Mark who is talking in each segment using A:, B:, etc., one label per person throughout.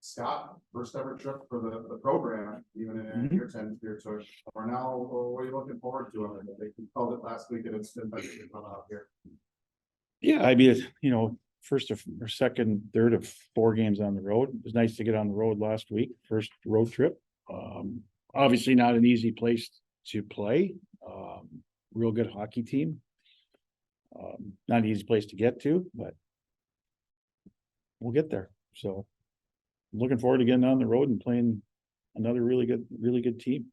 A: Scott, first ever trip for the program, even in your 10th year tour. Or now, what are you looking forward to? They called it last week and it's been better to come out here.
B: Yeah, I mean, you know, first or second, third of 4 games on the road. It was nice to get on the road last week, first road trip. Obviously not an easy place to play. Real good hockey team. Not an easy place to get to, but we'll get there. So I'm looking forward to getting on the road and playing another really good team.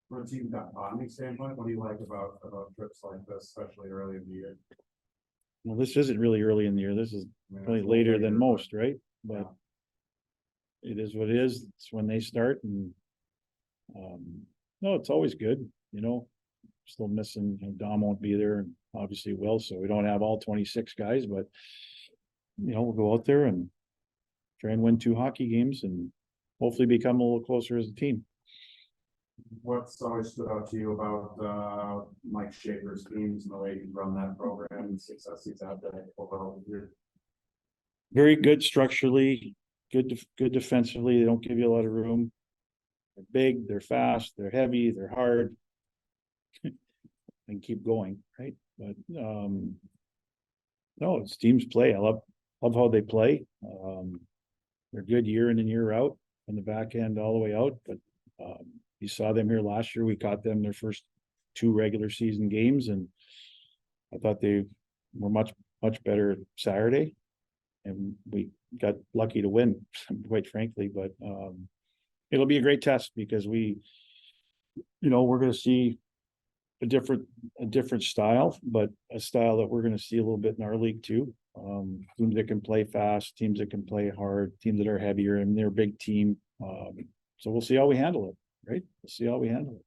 A: From a team bonding standpoint, what do you like about trips like this, especially early in the year?
B: Well, this isn't really early in the year. This is probably later than most, right? But it is what it is. It's when they start, and no, it's always good. You know, still missing. You know, Dom won't be there, and obviously Will, so we don't have all 26 guys. But you know, we'll go out there and try and win 2 hockey games, and hopefully become a little closer as a team.
A: What's always stood out to you about Mike Schaefer's teams and the way he run that program and success he's had there overall here?
B: Very good structurally, good defensively. They don't give you a lot of room. They're big, they're fast, they're heavy, they're hard, and keep going, right? But no, it's teams play. I love how they play. They're good year in and year out from the back end all the way out. But you saw them here last year. We caught them their first 2 regular season games, and I thought they were much better Saturday, and we got lucky to win, quite frankly. But it'll be a great test because we're going to see a different style, but a style that we're going to see a little bit in our league too. Teams that can play fast, teams that can play hard, teams that are heavier, and they're a big team. So we'll see how we handle it, right? We'll see how we handle it.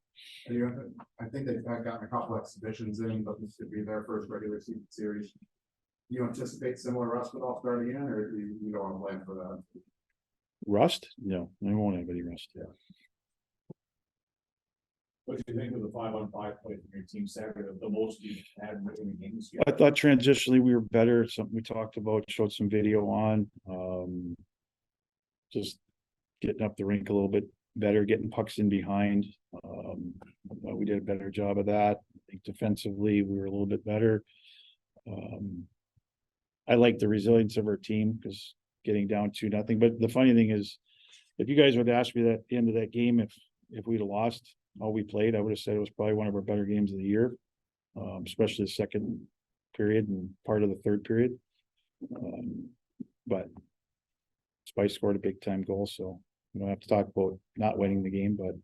A: I think they've gotten a couple exhibitions in, but this could be their first regular season series. Do you anticipate similar rust with all starting in, or do you don't want to plan for that?
B: Rust? No, we won't have any rust. Yeah.
C: What do you think of the 5-on-5 play from your team Saturday? The most you've had in the games yet?
B: I thought transitionally we were better. Something we talked about, showed some video on. Just getting up the rink a little bit better, getting pucks in behind. We did a better job of that. I think defensively we were a little bit better. I like the resilience of our team because getting down 2-0. But the funny thing is, if you guys would ask me that at the end of that game, if we'd have lost how we played, I would have said it was probably one of our better games of the year, especially the second period and part of the third period. But Spice scored a big time goal, so we don't have to talk about not winning the game. But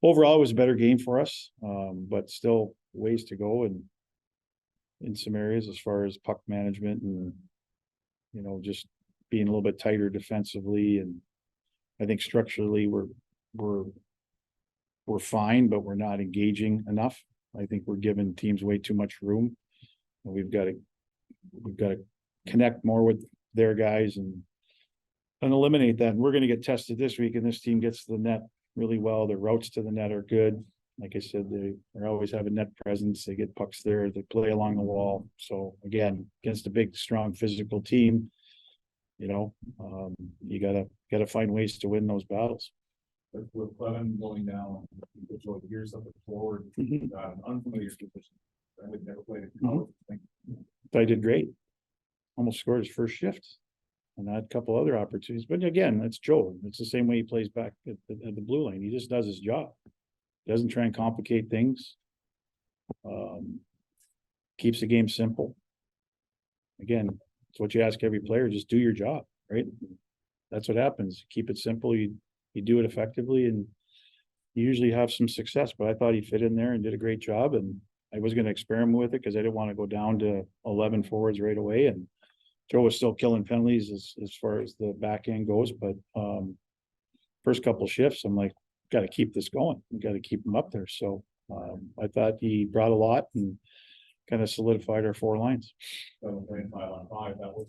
B: overall, it was a better game for us, but still ways to go and in some areas as far as puck management and just being a little bit tighter defensively. And I think structurally we're fine, but we're not engaging enough. I think we're giving teams way too much room. And we've got to connect more with their guys and eliminate that. And we're going to get tested this week, and this team gets to the net really well. Their routes to the net are good. Like I said, they always have a net presence. They get pucks there. They play along the wall. So again, against a big, strong, physical team, you gotta find ways to win those battles.
C: With Clevin going down, here's something forward, unfamiliar position. I would never played it.
B: I did great. Almost scored his first shift, and I had a couple other opportunities. But again, that's Joe. It's the same way he plays back at the blue line. He just does his job. Doesn't try and complicate things. Keeps the game simple. Again, it's what you ask every player: just do your job, right? That's what happens. Keep it simple. You do it effectively, and you usually have some success. But I thought he fit in there and did a great job. And I was going to experiment with it because I didn't want to go down to 11 forwards right away. And Joe was still killing penalties as far as the back end goes. But first couple shifts, I'm like, got to keep this going. We got to keep him up there. So I thought he brought a lot and kind of solidified our 4 lines.
C: So playing 5-on-5, that was,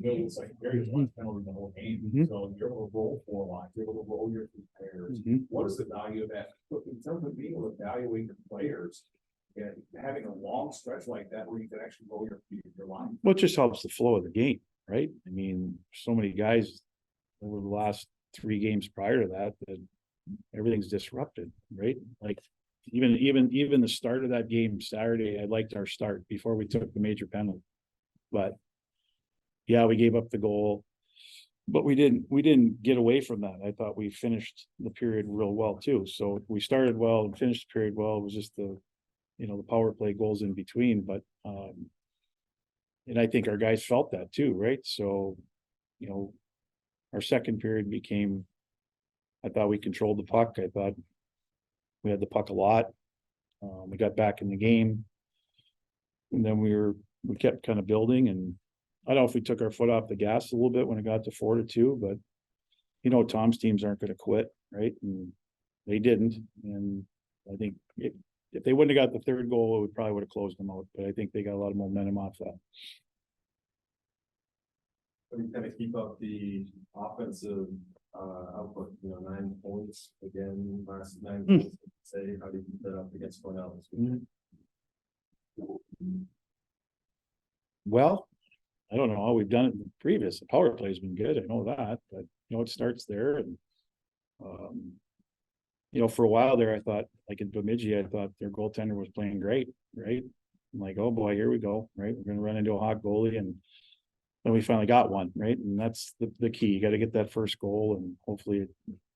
C: it's like very much penalty the whole game. So you're able to roll 4 lines, you're able to roll your 3 players. What is the value of that in terms of being able to evaluate the players and having a long stretch like that where you can actually roll your line?
B: Well, it just helps the flow of the game, right? I mean, so many guys over the last 3 games prior to that, everything's disrupted, right? Like even the start of that game Saturday, I liked our start before we took the major penalty. But yeah, we gave up the goal, but we didn't get away from that. I thought we finished the period real well too. So we started well and finished the period well. It was just the power play goals in between. But and I think our guys felt that too, right? So, our second period became, I thought we controlled the puck. I thought we had the puck a lot. We got back in the game. And then we kept kind of building, and I don't know if we took our foot off the gas a little bit when it got to 4-2, but Tom's teams aren't going to quit, right? And they didn't. And I think if they wouldn't have got the third goal, we probably would have closed them out. But I think they got a lot of momentum off that.
D: We kind of keep up the offensive output, 9 points again, last 9 points. Say, how do you keep that up against Cornell this weekend?
B: Well, I don't know how we've done it in the previous. The power play has been good. I know that, but it starts there. And for a while there, I thought, like in Bemidji, I thought their goaltender was playing great, right? I'm like, oh boy, here we go, right? We're gonna run into a hot goalie, and then we finally got one, right? And that's the key. You got to get that first goal, and hopefully it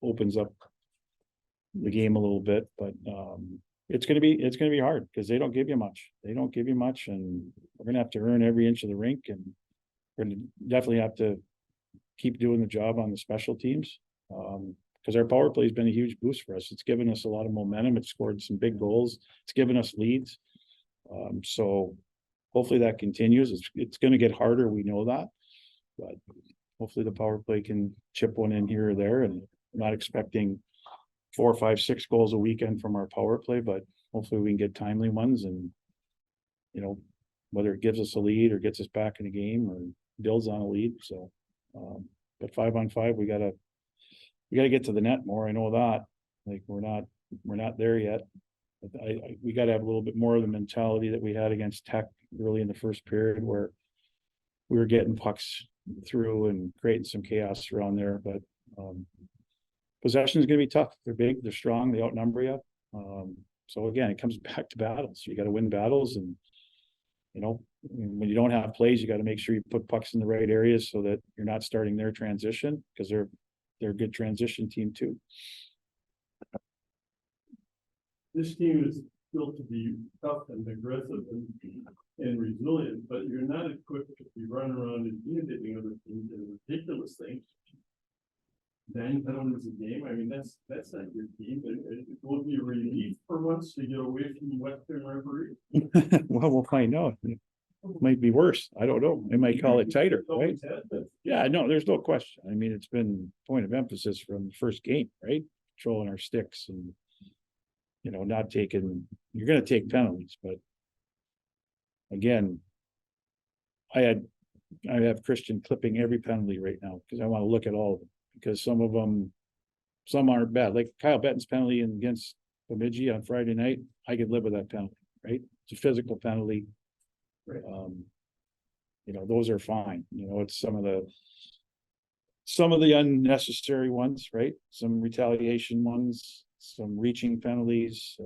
B: opens up the game a little bit. But it's gonna be hard because they don't give you much. And we're gonna have to earn every inch of the rink, and we're gonna definitely have to keep doing the job on the special teams. Because our power play has been a huge boost for us. It's given us a lot of momentum. It's scored some big goals. It's given us leads. So hopefully that continues. It's going to get harder. We know that, but hopefully the power play can chip one in here or there. And I'm not expecting 4, 5, 6 goals a weekend from our power play, but hopefully we can get timely ones. And whether it gives us a lead or gets us back in a game or builds on a lead. So, but 5-on-5, we gotta get to the net more. I know that. Like we're not there yet. We got to have a little bit more of the mentality that we had against Tech early in the first period, where we were getting pucks through and creating some chaos around there. But possession is going to be tough. They're big, they're strong, they outnumber you. So again, it comes back to battles. You got to win battles, and when you don't have plays, you got to make sure you put pucks in the right areas so that you're not starting their transition, because they're a good transition team too.
E: This team is built to be tough and aggressive and resilient, but you're not equipped to be running around and intimidating other teams and ridiculous things. 9 penalties a game. I mean, that's not your team. It will be a relief for once to get away from Western referee.
B: Well, we'll find out. It might be worse. I don't know. They might call it tighter, right? Yeah, no, there's no question. I mean, it's been point of emphasis from the first game, right? Controlling our sticks and not taking. You're going to take penalties, but again, I have Christian clipping every penalty right now because I want to look at all of them, because some aren't bad. Like Kyle Betton's penalty against Bemidji on Friday night, I could live with that penalty, right? It's a physical penalty.
E: Right.
B: Those are fine. It's some of the unnecessary ones, right? Some retaliation ones, some reaching penalties,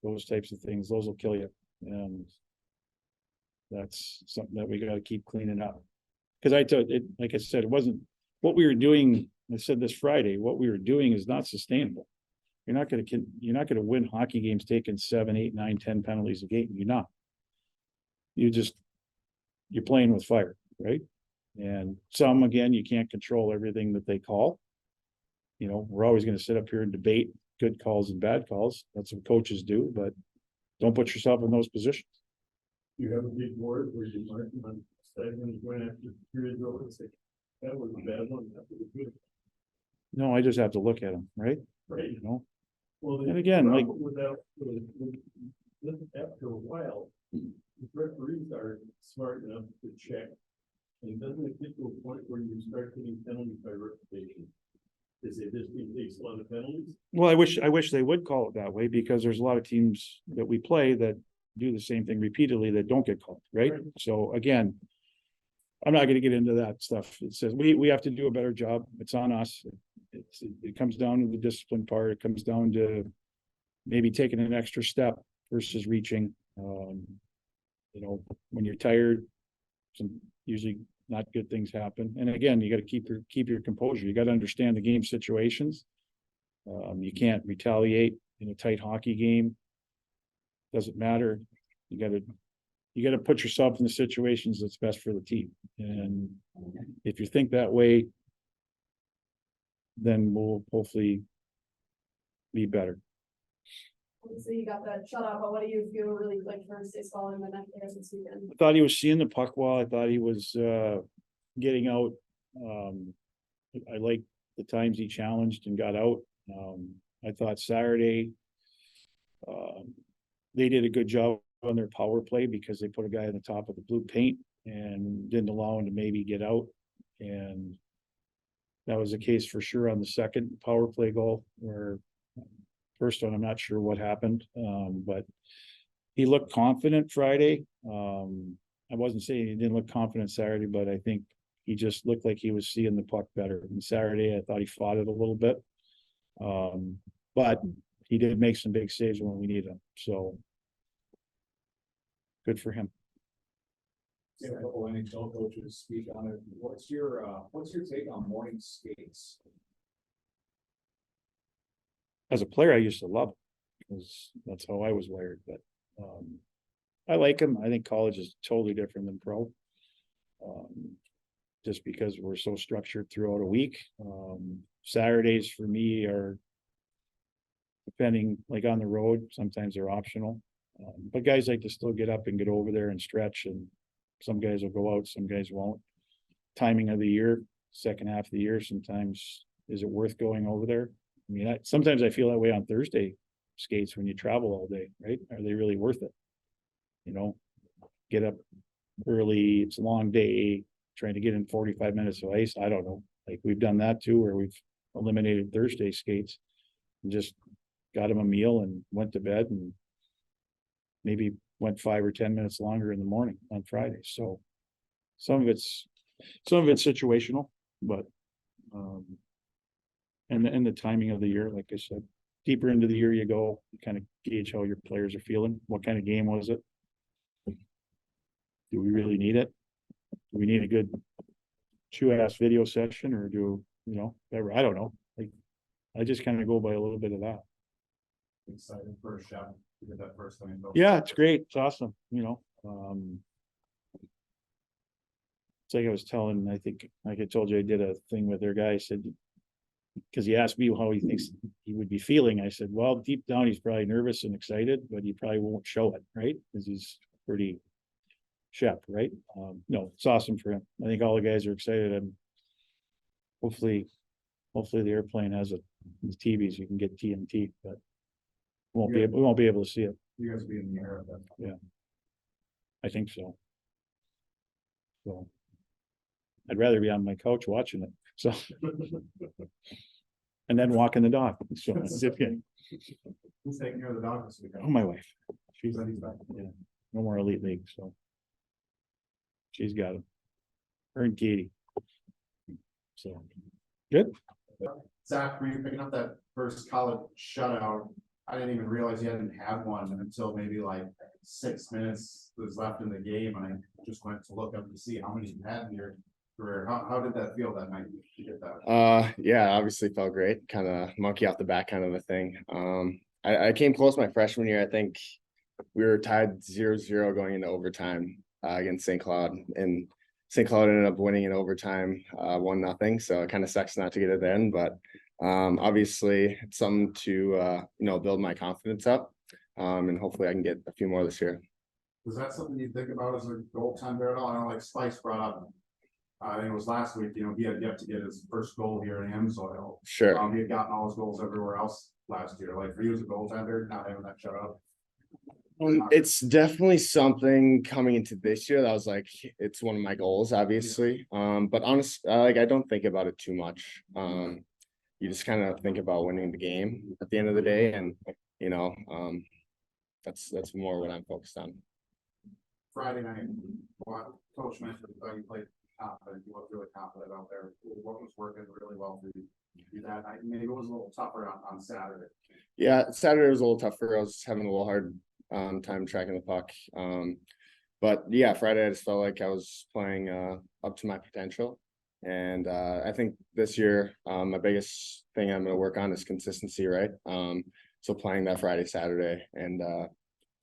B: those types of things. Those will kill you, and that's something that we got to keep cleaning up. Because I told it, like I said, it wasn't what we were doing. I said this Friday, what we were doing is not sustainable. You're not going to win hockey games taking 7, 8, 9, 10 penalties a game. You're not. You're playing with fire, right? And some, again, you can't control everything that they call. We're always going to sit up here and debate good calls and bad calls. That's what coaches do, but don't put yourself in those positions.
E: You have a big board where you mark them on when you went after the period over and say, that was a bad one, that was a good.
B: No, I just have to look at them, right?
E: Right. Well,
B: and again, like
E: after a while, the referees are smart enough to check. And doesn't it get to a point where you start getting penalties by reputation? Is it this team takes a lot of penalties?
B: Well, I wish they would call it that way, because there's a lot of teams that we play that do the same thing repeatedly that don't get called, right? So again, I'm not gonna get into that stuff. It says we have to do a better job. It's on us. It comes down to the discipline part. It comes down to maybe taking an extra step versus reaching. You know, when you're tired, some usually not good things happen. And again, you got to keep your composure. You got to understand the game situations. You can't retaliate in a tight hockey game. Doesn't matter. You got to put yourself in the situations that's best for the team. And if you think that way, then we'll hopefully be better.
F: Obviously, you got that shutout, but what do you feel really like for stays following the net players this weekend?
B: I thought he was seeing the puck well. I thought he was getting out. I liked the times he challenged and got out. I thought Saturday they did a good job on their power play because they put a guy on the top of the blue paint and didn't allow him to maybe get out. And that was the case for sure on the second power play goal, where first one, I'm not sure what happened, but he looked confident Friday. I wasn't saying he didn't look confident Saturday, but I think he just looked like he was seeing the puck better. And Saturday, I thought he fought it a little bit. But he did make some big saves when we needed him. So good for him.
C: Yeah, a couple NHL coaches speak on it. What's your take on morning skates?
B: As a player, I used to love it because that's how I was wired. But I like him. I think college is totally different than pro. Just because we're so structured throughout a week. Saturdays for me are, depending, like on the road, sometimes they're optional. But guys like to still get up and get over there and stretch, and some guys will go out, some guys won't. Timing of the year, second half of the year, sometimes is it worth going over there? I mean, sometimes I feel that way on Thursday skates when you travel all day, right? Are they really worth it? You know, get up early, it's a long day, trying to get in 45 minutes of ice. I don't know. Like we've done that too, where we've eliminated Thursday skates and just got them a meal and went to bed and maybe went 5 or 10 minutes longer in the morning on Friday. So some of it's situational, but and the timing of the year, like I said, deeper into the year you go, you kind of gauge how your players are feeling. What kind of game was it? Do we really need it? Do we need a good chew-ass video session, or do, you know, whatever? I don't know. Like, I just kind of go by a little bit of that.
A: Excited for a shot to get that first thing.
B: Yeah, it's great. It's awesome. You know, it's like I was telling, I think, like I told you, I did a thing with their guy. I said, because he asked me how he thinks he would be feeling. I said, well, deep down, he's probably nervous and excited, but he probably won't show it, right? Because he's pretty Shep, right? No, it's awesome for him. I think all the guys are excited, and hopefully the airplane has the TVs. You can get TNT, but we won't be able to see it.
A: You guys will be in the air.
B: Yeah, I think so. So I'd rather be on my couch watching it. So and then walking the dog. So zip in.
A: Who's taking care of the dog this weekend?
B: Oh, my wife. She's
A: He's back.
B: yeah, no more elite league, so she's got him. Her and Katie. So good.
A: Zach, were you picking up that first college shutout? I didn't even realize you hadn't had one until maybe like 6 minutes was left in the game, and I just went to look up to see how many you had in your career. How did that feel that night to get that?
G: Yeah, obviously felt great. Kind of monkey off the back kind of a thing. I came close my freshman year. I think we were tied 0-0 going into overtime against St. Cloud, and St. Cloud ended up winning in overtime 1-0. So it kind of sucks not to get it then, but obviously it's something to build my confidence up, and hopefully I can get a few more this year.
A: Was that something you think about as a goaltender at all? I know like Spice brought up, I think it was last week, he had yet to get his first goal here in Amsoil.
G: Sure.
A: He had gotten all his goals everywhere else last year. Like for you as a goaltender, not having that shutout.
G: It's definitely something coming into this year that was like, it's one of my goals, obviously. But honestly, I don't think about it too much. You just kind of think about winning the game at the end of the day, and that's more what I'm focused on.
A: Friday night, Coach mentioned you played confident, you looked really confident out there. What was working really well for you? That, maybe it was a little tougher on Saturday.
G: Yeah, Saturday was a little tougher. I was having a little hard time tracking the puck. But yeah, Friday I just felt like I was playing up to my potential. And I think this year, my biggest thing I'm going to work on is consistency, right? So playing that Friday, Saturday, and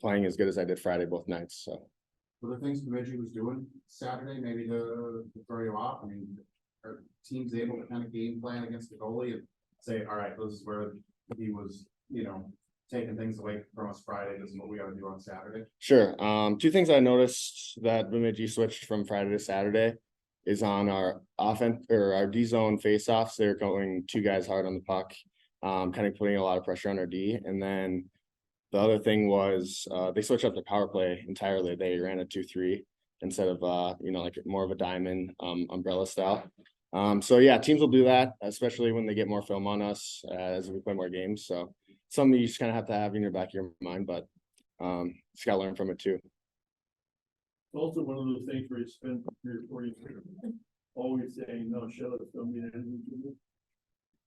G: playing as good as I did Friday both nights. So
A: Were there things Bemidji was doing Saturday, maybe to throw you off? I mean, are teams able to kind of game plan against the goalie and say, all right, this is where he was, taking things away from us Friday, this is what we gotta do on Saturday?
G: sure. Two things I noticed that Bemidji switched from Friday to Saturday is on our offense or our D zone faceoffs. They're going two guys hard on the puck, kind of putting a lot of pressure on our D. And then the other thing was they switched up the power play entirely. They ran a 2-3 instead of like more of a diamond umbrella style. So yeah, teams will do that, especially when they get more film on us as we play more games. So something you just kind of have to have in your back of your mind, but just gotta learn from it too.
E: It's also one of those things where you spend 3 or 4 years always saying, no, shut up, don't mean anything to you.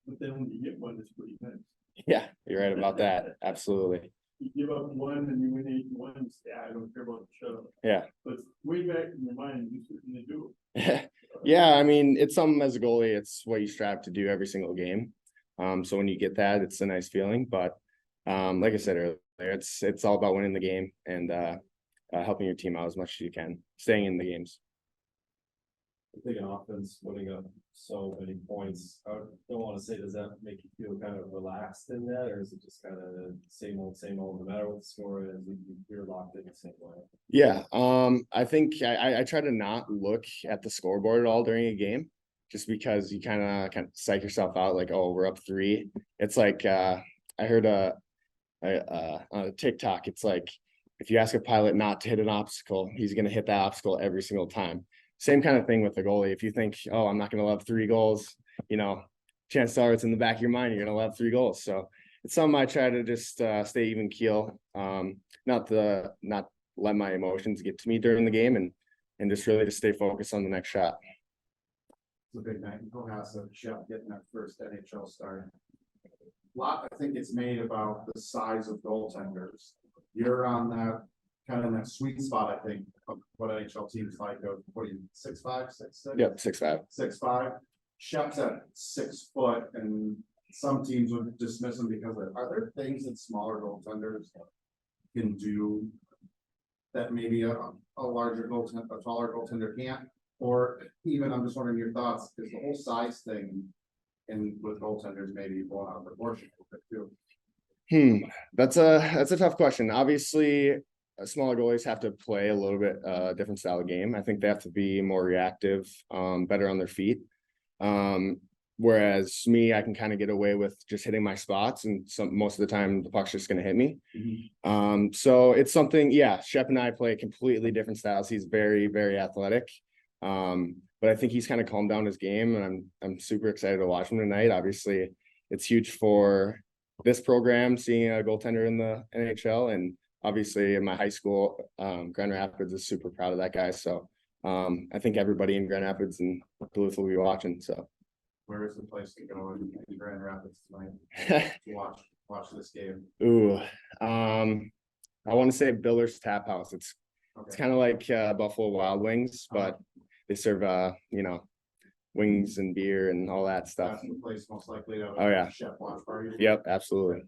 E: But then when you get one, it's pretty nice.
G: Yeah, you're right about that. Absolutely.
E: You give up one and you win 8-1, you say, I don't care about the shut up.
G: Yeah.
E: But way back in your mind, you certainly do.
G: Yeah, I mean, it's something as a goalie, it's what you strive to do every single game. So when you get that, it's a nice feeling. But like I said earlier, it's all about winning the game and helping your team out as much as you can, staying in the games.
D: I think an offense putting up so many points, I don't want to say, does that make you feel kind of relaxed in that, or is it just kind of same old, no matter what the score is, you're locked in the same way?
G: Yeah, I think I try to not look at the scoreboard at all during a game, just because you kind of psych yourself out, like, oh, we're up 3. It's like I heard on a TikTok, it's like if you ask a pilot not to hit an obstacle, he's going to hit that obstacle every single time. Same kind of thing with the goalie. If you think, oh, I'm not going to let 3 goals, chances are it's in the back of your mind, you're going to let 3 goals. So it's something I try to just stay even keel, not let my emotions get to me during the game and just really just stay focused on the next shot.
A: It's a big night. Cohasset, Shep getting that first NHL start. A lot, I think, it's made about the size of goaltenders. You're on that kind of in that sweet spot, I think, of what NHL teams like of what are you, 6'5", 6'6"?
G: Yep, 6'5".
A: 6'5". Shep's at 6 foot, and some teams would dismiss him because are there things that smaller goaltenders can do that maybe a larger goaltender, a taller goaltender can't? Or even, I'm just wondering your thoughts, is the whole size thing and with goaltenders maybe blown out of proportion a bit too?
G: That's a tough question. Obviously, smaller goalies have to play a little bit different style of game. I think they have to be more reactive, better on their feet. Whereas me, I can kind of get away with just hitting my spots, and most of the time the puck's just going to hit me. So it's something. Yeah, Shep and I play completely different styles. He's very, very athletic. But I think he's kind of calmed down his game, and I'm super excited to watch him tonight. Obviously, it's huge for this program, seeing a goaltender in the NHL, and obviously in my high school, Grand Rapids is super proud of that guy. So I think everybody in Grand Rapids and Duluth will be watching. So
A: Where is the place to go in Grand Rapids tonight to watch this game?
G: Ooh, I want to say Biller's Tap House. It's kind of like Buffalo Wild Wings, but they serve wings and beer and all that stuff.
A: That's the place most likely to have
G: Oh, yeah.
A: Chef watch party.
G: Yep, absolutely.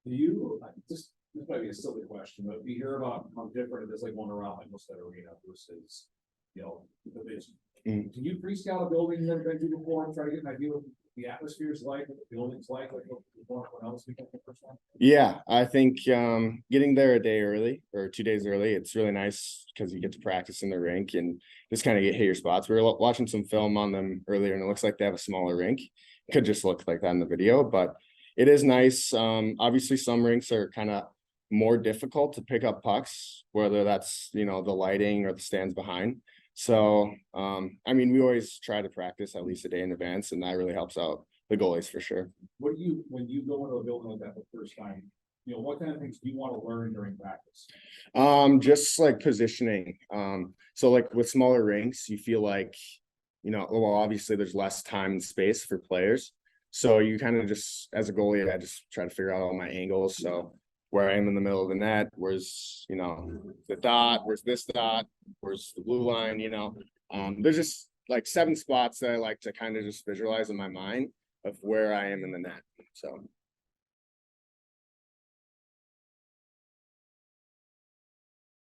C: This might be a silly question, but we hear about how different it is, like going around like most arena versus, the business. Can you pre-scout a building you've never been to before and try to get an idea what the atmosphere is like, what the building's like what else we can first one?
G: Yeah, I think getting there a day early or 2 days early, it's really nice because you get to practice in the rink and just kind of hit your spots. We were watching some film on them earlier, and it looks like they have a smaller rink. It could just look like that in the video, but it is nice. Obviously, some rinks are kind of more difficult to pick up pucks, whether that's the lighting or the stands behind. So we always try to practice at least a day in advance, and that really helps out the goalies for sure.
C: When you go into a building like that the first time, what kind of things do you want to learn during practice?
G: Just like positioning. So like with smaller rinks, you feel like, well, obviously there's less time and space for players. So you kind of just, as a goalie, I just try to figure out all my angles. So where I am in the middle of the net, where's, the dot, where's this dot, where's the blue line, there's just like 7 spots that I like to kind of just visualize in my mind of where I am in the net. So